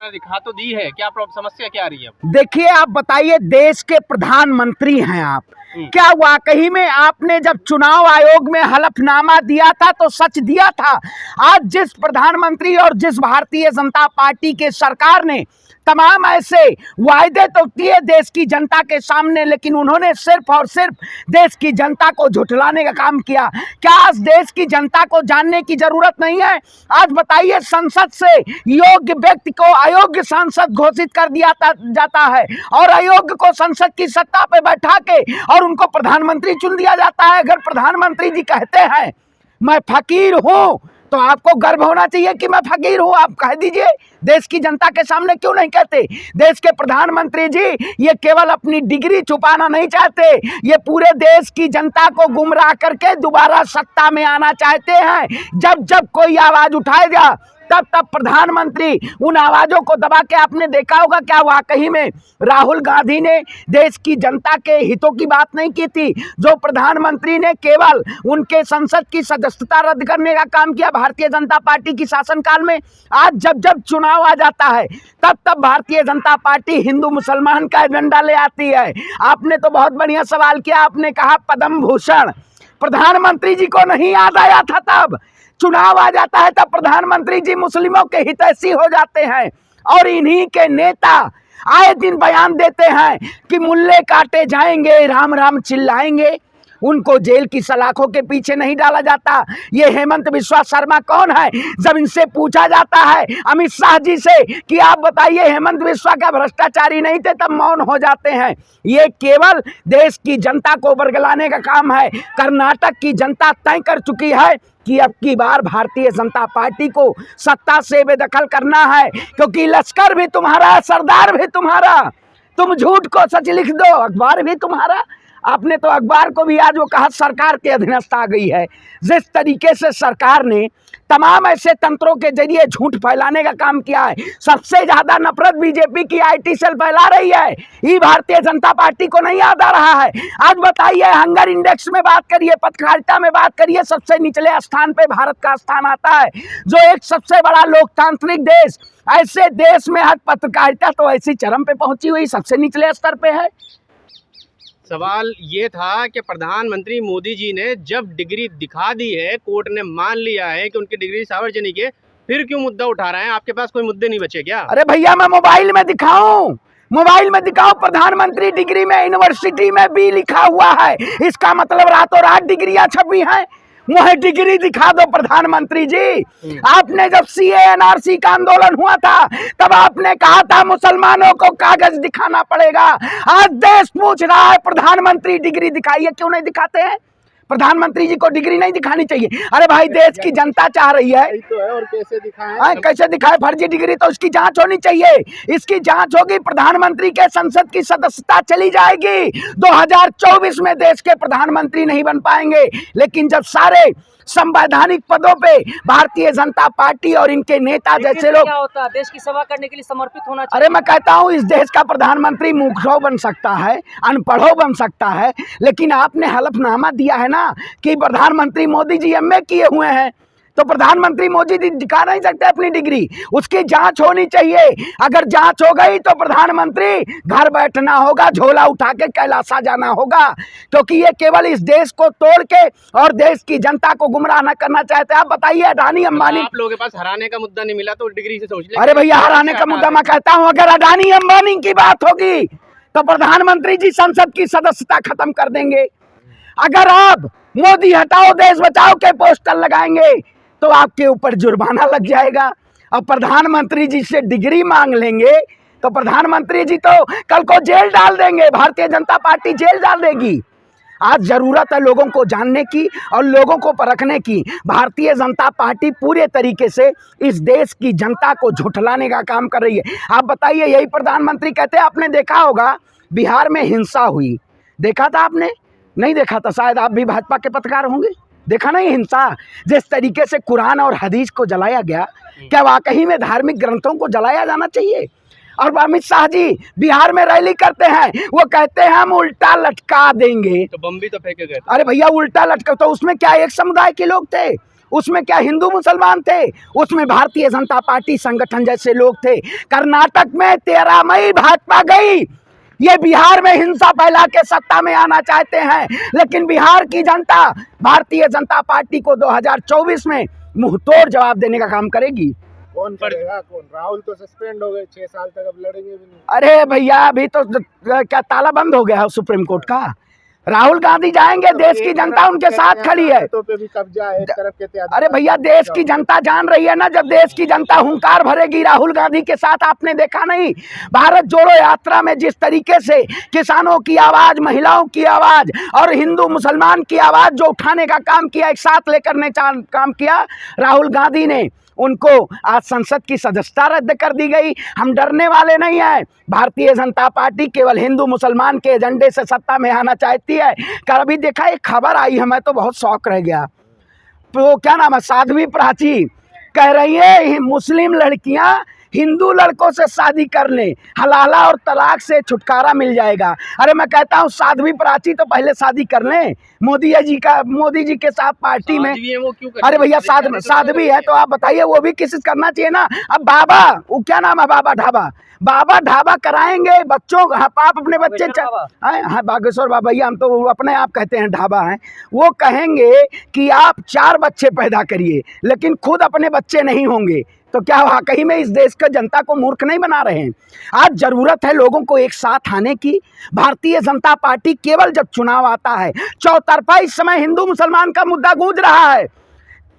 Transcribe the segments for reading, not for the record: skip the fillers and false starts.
दिखा तो दी है, क्या प्रॉब्लम समस्या क्या आ रही है अब? देखिए, आप बताइए, देश के प्रधानमंत्री हैं आप, क्या वाकई में आपने जब चुनाव आयोग में हलफनामा दिया था तो सच दिया था? आज जिस प्रधानमंत्री और जिस भारतीय जनता पार्टी के सरकार ने तमाम ऐसे वायदे तो किए देश की जनता के सामने, लेकिन उन्होंने सिर्फ और सिर्फ देश की जनता को झुठलाने का काम किया। क्या आज देश की जनता को जानने की जरूरत नहीं है? आज बताइए, संसद से योग्य व्यक्ति को अयोग्य सांसद घोषित कर दिया जाता है और अयोग्य को संसद की सत्ता पे बैठा के और उनको प्रधानमंत्री चुन दिया जाता है। अगर प्रधानमंत्री जी कहते हैं मैं फकीर हूं तो आपको गर्व होना चाहिए कि मैं फकीर हूं। आप कह दीजिए, देश की जनता के सामने क्यों नहीं कहते? देश के प्रधानमंत्री जी ये केवल अपनी डिग्री छुपाना नहीं चाहते, ये पूरे देश की जनता को गुमराह करके दोबारा सत्ता में आना चाहते हैं। जब जब कोई आवाज उठाएगा तब तब प्रधानमंत्री उन आवाजों को दबा के, आपने देखा होगा क्या वाकई में राहुल गांधी ने देश की जनता के हितों की बात नहीं की थी? जो प्रधानमंत्री ने केवल उनके संसद की सदस्यता रद्द करने का काम किया भारतीय जनता पार्टी की शासनकाल में। आज जब जब चुनाव आ जाता है तब तब भारतीय जनता पार्टी हिंदू मुसलमान का एजेंडा ले आती है। आपने तो बहुत बढ़िया सवाल किया, आपने कहा पद्म भूषण, प्रधानमंत्री जी को नहीं याद आया था? तब चुनाव आ जाता है तब प्रधानमंत्री जी मुस्लिमों के हितैषी हो जाते हैं और इन्हीं के नेता आए दिन बयान देते हैं कि मुल्ले काटे जाएंगे, राम राम चिल्लाएंगे। उनको जेल की सलाखों के पीछे नहीं डाला जाता। ये हेमंत बिस्वा शर्मा कौन है? जब इनसे पूछा जाता है अमित शाह जी से कि आप बताइए हेमंत बिस्वा क्या भ्रष्टाचारी नहीं थे, तब मौन हो जाते हैं। ये केवल देश की जनता को बरगलाने का काम है। कर्नाटक की जनता तय कर चुकी है कि अब की बार भारतीय जनता पार्टी को सत्ता से बेदखल करना है, क्योंकि लश्कर भी तुम्हारा, सरदार भी तुम्हारा, तुम झूठ को सच लिख दो, अखबार भी तुम्हारा। आपने तो अखबार को भी आज वो कहा सरकार के अधीनस्थ आ गई है। जिस तरीके से सरकार ने तमाम ऐसे तंत्रों के जरिए झूठ फैलाने का काम किया है, सबसे ज्यादा नफरत बीजेपी की आईटी सेल फैला रही है, ये भारतीय जनता पार्टी को नहीं याद आ रहा है। आज बताइए, हंगर इंडेक्स में बात करिए, पत्रकारिता में बात करिए, सबसे निचले स्थान पे भारत का स्थान आता है, जो एक सबसे बड़ा लोकतांत्रिक देश, ऐसे देश में आज पत्रकारिता तो ऐसी चरम पे पहुंची हुई सबसे निचले स्तर पे है। सवाल ये था कि प्रधानमंत्री मोदी जी ने जब डिग्री दिखा दी है, कोर्ट ने मान लिया है कि उनकी डिग्री सार्वजनिक है, फिर क्यों मुद्दा उठा रहे हैं? आपके पास कोई मुद्दे नहीं बचे क्या? अरे भैया, मैं मोबाइल में दिखाऊं, मोबाइल में दिखाओ, प्रधानमंत्री डिग्री में यूनिवर्सिटी में भी लिखा हुआ है, इसका मतलब रातों रात डिग्रियां छपी हैं। मुझे डिग्री दिखा दो प्रधानमंत्री जी। आपने जब CA/NRC का आंदोलन हुआ था तब आपने कहा था मुसलमानों को कागज दिखाना पड़ेगा। आज देश पूछ रहा है प्रधानमंत्री डिग्री दिखाइए, क्यों नहीं दिखाते हैं? प्रधानमंत्री जी को डिग्री नहीं दिखानी चाहिए। अरे भाई, देश की जनता चाह रही है तो है, और कैसे दिखाएं? कैसे दिखाए? फर्जी डिग्री तो उसकी जांच होनी चाहिए। इसकी जांच होगी, प्रधानमंत्री के संसद की सदस्यता चली जाएगी। 2024 में देश के प्रधानमंत्री नहीं बन पाएंगे, लेकिन जब सारे संवैधानिक पदों पे भारतीय जनता पार्टी और इनके नेता जैसे लोग, क्या होता है, देश की सेवा करने के लिए समर्पित होना चाहिए। अरे मैं कहता हूं, इस देश का प्रधानमंत्री मूर्खों बन सकता है, अनपढ़ों बन सकता है, लेकिन आपने हलफनामा दिया है ना कि प्रधानमंत्री मोदी जी MA किए हुए हैं, तो प्रधानमंत्री मोदी जी दिखा नहीं सकते अपनी डिग्री, उसकी जांच होनी चाहिए। अगर जांच हो गई तो प्रधानमंत्री घर बैठना होगा, झोला उठा के कैलासा जाना होगा, क्योंकि ये केवल इस देश को तोड़ के और देश की जनता को गुमराह न करना चाहते। आप बताइए, अडानी अंबानी, आप लोगों के पास हराने का मुद्दा नहीं मिला तो डिग्री से सोच ले। अरे भैया, हराने का मुद्दा मैं कहता हूं, अगर अडानी अंबानी की बात होगी तो प्रधानमंत्री जी संसद की सदस्यता खत्म कर देंगे। अगर आप मोदी हटाओ देश बचाओ के पोस्टर लगाएंगे तो आपके ऊपर जुर्माना लग जाएगा। और प्रधानमंत्री जी से डिग्री मांग लेंगे तो प्रधानमंत्री जी तो कल को जेल डाल देंगे, भारतीय जनता पार्टी जेल डाल देगी। आज जरूरत है लोगों को जानने की और लोगों को परखने की। भारतीय जनता पार्टी पूरे तरीके से इस देश की जनता को झुठलाने का काम कर रही है। आप बताइए, यही प्रधानमंत्री कहते हैं, आपने देखा होगा बिहार में हिंसा हुई, देखा था आपने? नहीं देखा था शायद, आप भी भाजपा के पत्रकार होंगे, देखा नहीं हिंसा? जिस तरीके से कुरान और हदीस को जलाया गया, क्या वाकई में धार्मिक ग्रंथों को जलाया जाना चाहिए? और अमित शाह जी बिहार में रैली करते हैं, वो कहते हैं हम उल्टा लटका देंगे, तो बम भी तो फेंके गए। अरे भैया, उल्टा लटका तो उसमें क्या एक समुदाय के लोग थे? उसमें क्या हिंदू मुसलमान थे? उसमें भारतीय जनता पार्टी संगठन जैसे लोग थे। कर्नाटक में 13 मई भाजपा गई। ये बिहार में हिंसा फैला के सत्ता में आना चाहते हैं, लेकिन बिहार की जनता भारतीय जनता पार्टी को 2024 में मुंहतोड़ जवाब देने का काम करेगी। कौन करेगा? कौन? राहुल तो सस्पेंड हो गए 6 साल तक, अब लड़ेंगे भी नहीं। अरे भैया, अभी तो क्या ताला बंद हो गया है सुप्रीम कोर्ट का? राहुल गांधी जाएंगे, देश की जनता उनके साथ खड़ी है। तो पे भी कब्जा है, एक तरफ के अरे भैया, देश की जनता जान रही है ना, जब देश की जनता हुंकार भरेगी राहुल गांधी के साथ। आपने देखा नहीं, भारत जोड़ो यात्रा में जिस तरीके से किसानों की आवाज, महिलाओं की आवाज और हिंदू मुसलमान की आवाज जो उठाने का काम किया, एक साथ लेकर ने काम किया राहुल गांधी ने, उनको आज संसद की सदस्यता रद्द कर दी गई। हम डरने वाले नहीं हैं। भारतीय जनता पार्टी केवल हिंदू मुसलमान के एजेंडे से सत्ता में आना चाहती है। कभी देखा, एक खबर आई है, मैं तो बहुत शौक रह गया। तो क्या नाम है, साध्वी प्राची कह रही है मुस्लिम लड़कियां हिंदू लड़कों से शादी कर लें, हलाला और तलाक से छुटकारा मिल जाएगा। अरे मैं कहता हूँ साध्वी प्राची तो पहले शादी कर लें मोदी जी के साथ पार्टी में। वो क्यों अरे भैया, साध्वी है तो आप बताइए, वो भी किसी करना चाहिए ना। अब बाबा, वो क्या नाम है, बाबा ढाबा कराएंगे बच्चों, आप अपने बच्चे हाँ बागेश्वर बाबा, भैया हम तो अपने आप कहते हैं ढाबा है। वो कहेंगे कि आप 4 बच्चे पैदा करिए, लेकिन खुद अपने बच्चे नहीं होंगे, तो क्या वाकई में इस देश का जनता को मूर्ख नहीं बना रहे हैं? आज जरूरत है लोगों को एक साथ आने की। भारतीय जनता पार्टी केवल जब चुनाव आता है, चौतरफा इस समय हिंदू मुसलमान का मुद्दा गूंज रहा है।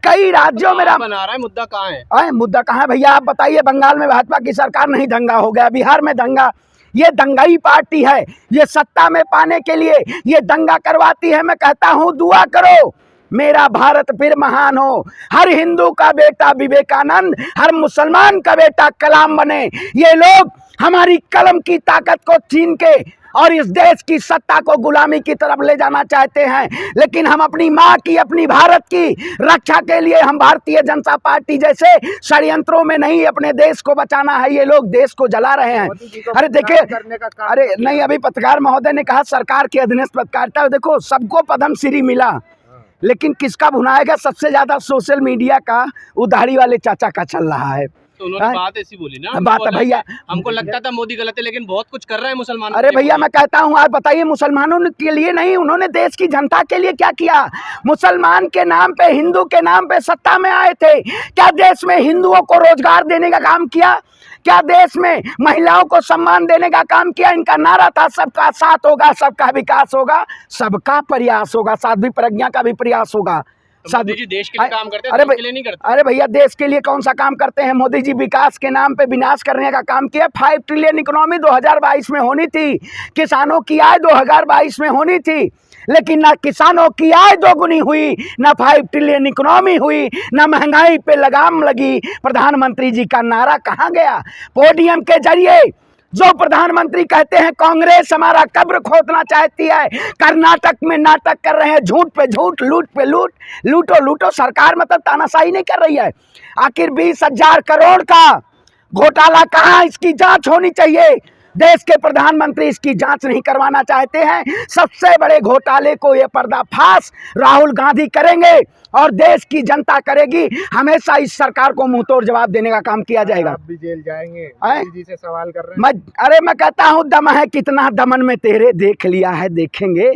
कई राज्यों में बना रहा है, मुद्दा कहाँ है? मुद्दा कहाँ है भैया, आप बताइए। बंगाल में भाजपा की सरकार नहीं, दंगा हो गया। बिहार में दंगा, ये दंगाई पार्टी है। ये सत्ता में पाने के लिए ये दंगा करवाती है। मैं कहता हूँ दुआ करो मेरा भारत फिर महान हो, हर हिंदू का बेटा विवेकानंद, हर मुसलमान का बेटा कलाम बने। ये लोग हमारी कलम की ताकत को छीन के और इस देश की सत्ता को गुलामी की तरफ ले जाना चाहते हैं, लेकिन हम अपनी माँ की, अपनी भारत की रक्षा के लिए हम भारतीय जनता पार्टी जैसे षड्यंत्रों में नहीं, अपने देश को बचाना है। ये लोग देश को जला रहे हैं। अरे देखिए, अरे नहीं, अभी पत्रकार महोदय ने कहा सरकार की अधीनस्थ पत्रकारिता। देखो, सबको पद्मश्री मिला, लेकिन किसका भुनाएगा? सबसे ज्यादा सोशल मीडिया का उधारी वाले चाचा का चल रहा है। तो उन्होंने बात ऐसी बोली ना, बात है भैया, हमको लगता था मोदी गलत है, लेकिन बहुत कुछ कर रहा है मुसलमान। अरे भैया, मैं कहता हूँ, आप बताइए, मुसलमानों के लिए नहीं, उन्होंने देश की जनता के लिए क्या किया? मुसलमान के नाम पे, हिंदू के नाम पे सत्ता में आए थे। क्या देश में हिंदुओं को रोजगार देने का काम किया? क्या देश में महिलाओं को सम्मान देने का काम किया? इनका नारा था सबका साथ होगा, सबका विकास होगा, सबका प्रयास होगा, साध्वी प्रज्ञा का भी प्रयास होगा। मोदी जी देश के लिए काम करते हैं, अरे देश के लिए नहीं करते। अरे भैया, देश के लिए कौन सा काम करते हैं? मोदी जी विकास के नाम पे विनाश करने का काम किया। 5 ट्रिलियन इकोनॉमी 2022 में होनी थी, किसानों की आय 2022 में होनी थी, लेकिन ना किसानों की आय दोगुनी हुई, ना 5 ट्रिलियन इकोनॉमी हुई, ना महंगाई पे लगाम लगी। प्रधानमंत्री जी का नारा कहाँ गया? पोडियम के जरिए जो प्रधानमंत्री कहते हैं कांग्रेस हमारा कब्र खोदना चाहती है, कर्नाटक में नाटक कर रहे हैं, झूठ पे झूठ, लूट पे लूट, लूटो लूटो। सरकार मतलब तानाशाही नहीं कर रही है। आखिर 20,000 करोड़ का घोटाला कहाँ? इसकी जांच होनी चाहिए। देश के प्रधानमंत्री इसकी जांच नहीं करवाना चाहते हैं। सबसे बड़े घोटाले को ये पर्दाफाश राहुल गांधी करेंगे और देश की जनता करेगी। हमेशा इस सरकार को मुंहतोड़ जवाब देने का काम किया जाएगा। आप भी जेल जाएंगे, मोदी जी से सवाल कर रहे हैं। अरे मैं कहता हूँ दम है कितना दमन में तेरे, देख लिया है देखेंगे।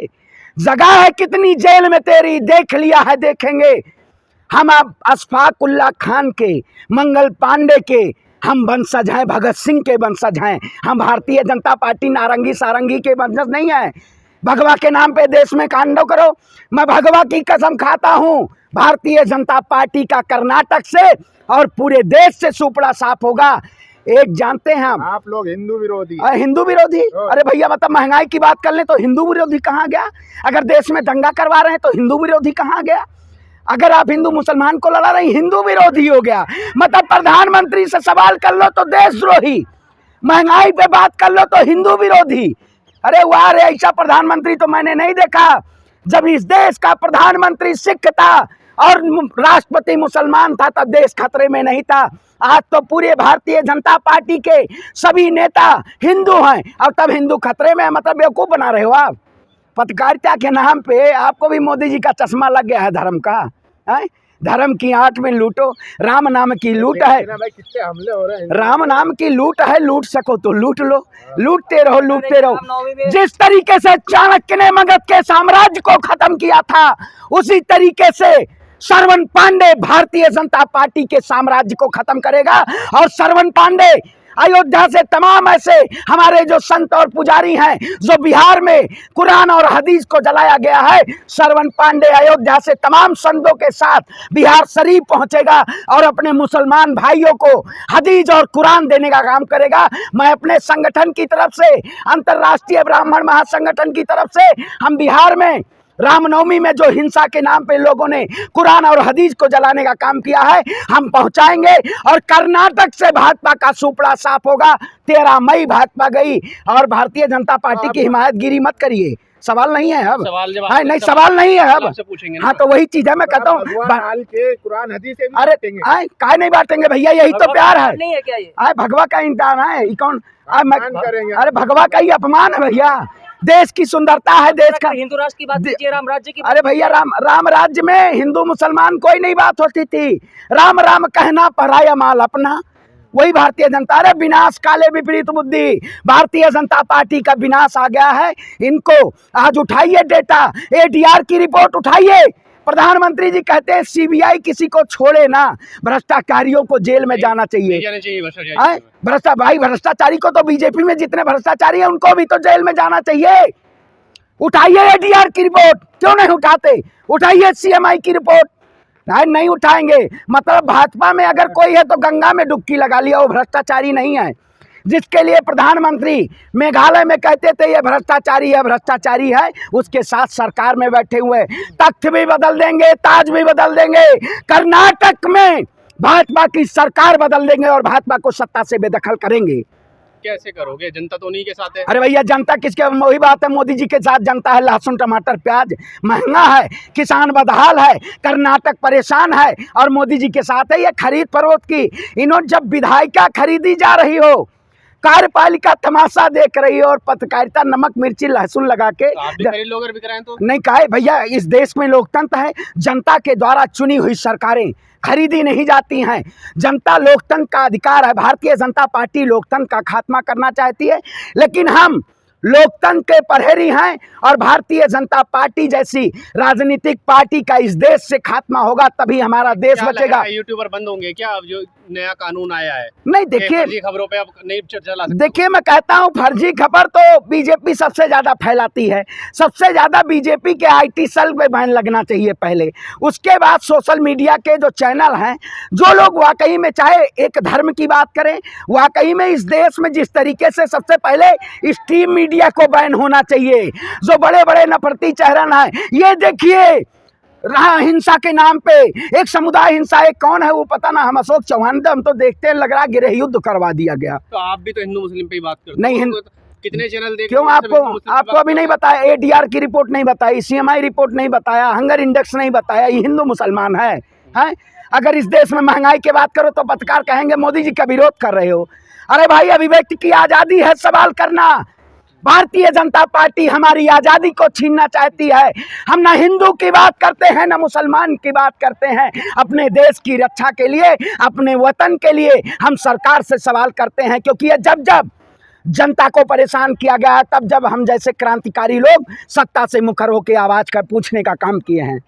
जगह है कितनी जेल में तेरी, देख लिया है देखेंगे। हम अब अशफाकुल्ला खान के, मंगल पांडे के हम वंशज हैं, भगत सिंह के वंशज हैं। हम भारतीय जनता पार्टी नारंगी सारंगी के वंशज नहीं है। भगवा के नाम पे देश में कांडो करो। मैं भगवा की कसम खाता हूँ, भारतीय जनता पार्टी का कर्नाटक से और पूरे देश से सुपड़ा साफ होगा। एक जानते हैं हम, आप लोग हिंदू विरोधी। हिंदू विरोधी? अरे भैया, मतलब महंगाई की बात कर ले तो हिंदू विरोधी कहाँ गया? अगर देश में दंगा करवा रहे हैं तो हिंदू विरोधी कहाँ गया? अगर आप हिंदू मुसलमान को लड़ा रहे, हिंदू विरोधी हो गया। मतलब प्रधानमंत्री से सवाल कर लो तो देशद्रोही, महंगाई पे बात कर लो तो हिंदू विरोधी। अरे वाह रे, ऐसा प्रधानमंत्री तो मैंने नहीं देखा। जब इस देश का प्रधानमंत्री सिख था और राष्ट्रपति मुसलमान था तब देश खतरे में नहीं था। आज तो पूरे भारतीय जनता पार्टी के सभी नेता हिंदू हैं और तब हिंदू खतरे में है। मतलब बेवकूफ बना रहे हो आप। पत्रकारिता के नाम पे आपको भी मोदी जी का चश्मा लग गया है धर्म का। धर्म की आंट में लूटो, राम नाम की लूट है, भाई कितने हमले हो रहे हैं। राम नाम की लूट है, लूट सको तो लूट लो, लूटते रहो लूटते रहो। रामनवमी में जिस तरीके से चाणक्य ने मगध के साम्राज्य को खत्म किया था, उसी तरीके से श्रवण पांडे भारतीय जनता पार्टी के साम्राज्य को खत्म करेगा। और श्रवण पांडे अयोध्या से तमाम ऐसे हमारे जो संत और पुजारी हैं, जो बिहार में कुरान और हदीस को जलाया गया है, श्रवण पांडे अयोध्या से तमाम संतों के साथ बिहार शरीफ पहुंचेगा और अपने मुसलमान भाइयों को हदीस और कुरान देने का काम करेगा। मैं अपने संगठन की तरफ से, अंतर्राष्ट्रीय ब्राह्मण महासंगठन की तरफ से, हम बिहार में रामनवमी में जो हिंसा के नाम पे लोगों ने कुरान और हदीस को जलाने का काम किया है, हम पहुंचाएंगे। और कर्नाटक से भाजपा का सुपड़ा साफ होगा। 13 मई भाजपा गई और भारतीय जनता पार्टी की हिमायतगिरी मत करिए। सवाल नहीं है अब, सवाल जब नहीं सवाल नहीं है अब। आपसे पूछेंगे ना। हाँ तो वही चीज है, मैं कहता हूँ भगवान के कुरान हदीस से भी अरे बांटेंगे। काय नहीं बांटेंगे भैया, यही तो प्यार है। नहीं है क्या ये? भगवा का इंसान है ये कौन? अपमान करेंगे। अरे भगवा का ही अपमान है भैया। देश की सुंदरता है, देश का हिंदू राष्ट्र की बात कीजिए, राम राज्य की। अरे भैया राम राज्य में हिंदू मुसलमान कोई नहीं बात होती थी। राम राम कहना पराया माल अपना, वही भारतीय जनता। अरे विनाश काले विपरीत बुद्धि, भारतीय जनता पार्टी का विनाश आ गया है। इनको आज उठाइए डेटा, ADR की रिपोर्ट उठाइए। प्रधानमंत्री जी कहते हैं CBI किसी को छोड़े ना, भ्रष्टाचारियों को जेल में जाना चाहिए। भ्रष्टाचारी को तो बीजेपी में जितने भ्रष्टाचारी हैं उनको भी तो जेल में जाना चाहिए। उठाइए ADR की रिपोर्ट, क्यों नहीं उठाते? उठाइए CMI की रिपोर्ट। नहीं उठाएंगे मतलब भाजपा में अगर कोई है तो गंगा में डुबकी लगा लिया, वो भ्रष्टाचारी नहीं है। जिसके लिए प्रधानमंत्री मेघालय में कहते थे ये भ्रष्टाचारी है, उसके साथ सरकार में बैठे हुए। तख्त भी बदल देंगे, ताज भी बदल देंगे, कर्नाटक में भाजपा की सरकार बदल देंगे और भाजपा को सत्ता से बेदखल करेंगे। कैसे करोगे? जनता तो उन्हीं के साथ है। अरे भैया जनता किसके? वही बात है, मोदी जी के साथ जनता है। लहसुन टमाटर प्याज महंगा है, किसान बदहाल है, कर्नाटक परेशान है और मोदी जी के साथ है। ये खरीद फरोख्त की, इन्होंने जब विधायिका खरीदी जा रही हो, कार्यपालिका तमाशा देख रही है और पत्रकारिता नमक मिर्ची लहसुन लगा के आप भी खरीद लो अगर बिक रहे हैं तो। नहीं कहा भैया, इस देश में लोकतंत्र है, जनता के द्वारा चुनी हुई सरकारें खरीदी नहीं जाती हैं। जनता लोकतंत्र का अधिकार है। भारतीय जनता पार्टी लोकतंत्र का खात्मा करना चाहती है, लेकिन हम लोकतंत्र के प्रहरी हैं और भारतीय जनता पार्टी जैसी राजनीतिक पार्टी का इस देश से खात्मा होगा, तभी हमारा देश बचेगा। यूट्यूबर बंद होंगे क्या अब जो नया कानून आया है? नहीं देखिए, खबरों पे अब नहीं चला सकते। देखिए मैं कहता हूं फर्जी खबर तो बीजेपी सबसे ज्यादा फैलाती है। सबसे ज्यादा बीजेपी के IT सेल पे बैन लगना चाहिए पहले, उसके बाद सोशल मीडिया के जो चैनल हैं, जो लोग वाकई में चाहे एक धर्म की बात करें, वाकई में इस देश में जिस तरीके से सबसे पहले स्ट्रीम मीडिया को बैन होना चाहिए। जो बड़े बड़े नफरती चेहरन है, ये देखिए रहा हिंसा के नाम पे एक समुदाय हिंसा, एक कौन है वो पता ना, हम अशोक चौहान थे, हम तो देखते लग रहा गृह युद्ध करवा दिया गया। तो आप भी तो हिंदू मुस्लिम पे ही बात करते नहीं कितने चैनल देख? क्यों आपको अभी नहीं बताया? ADR की रिपोर्ट नहीं बताई, CMI रिपोर्ट नहीं बताया, हंगर इंडेक्स नहीं बताया। ये हिंदू मुसलमान है? अगर इस देश में महंगाई की बात करो तो पत्रकार कहेंगे मोदी जी का विरोध कर रहे हो। अरे भाई अभिव्यक्ति की आजादी है, सवाल करना। भारतीय जनता पार्टी हमारी आजादी को छीनना चाहती है। हम ना हिंदू की बात करते हैं ना मुसलमान की बात करते हैं। अपने देश की रक्षा के लिए, अपने वतन के लिए हम सरकार से सवाल करते हैं, क्योंकि ये जब जब जनता को परेशान किया गया, तब जब हम जैसे क्रांतिकारी लोग सत्ता से मुखर होकर आवाज कर पूछने का काम किए हैं।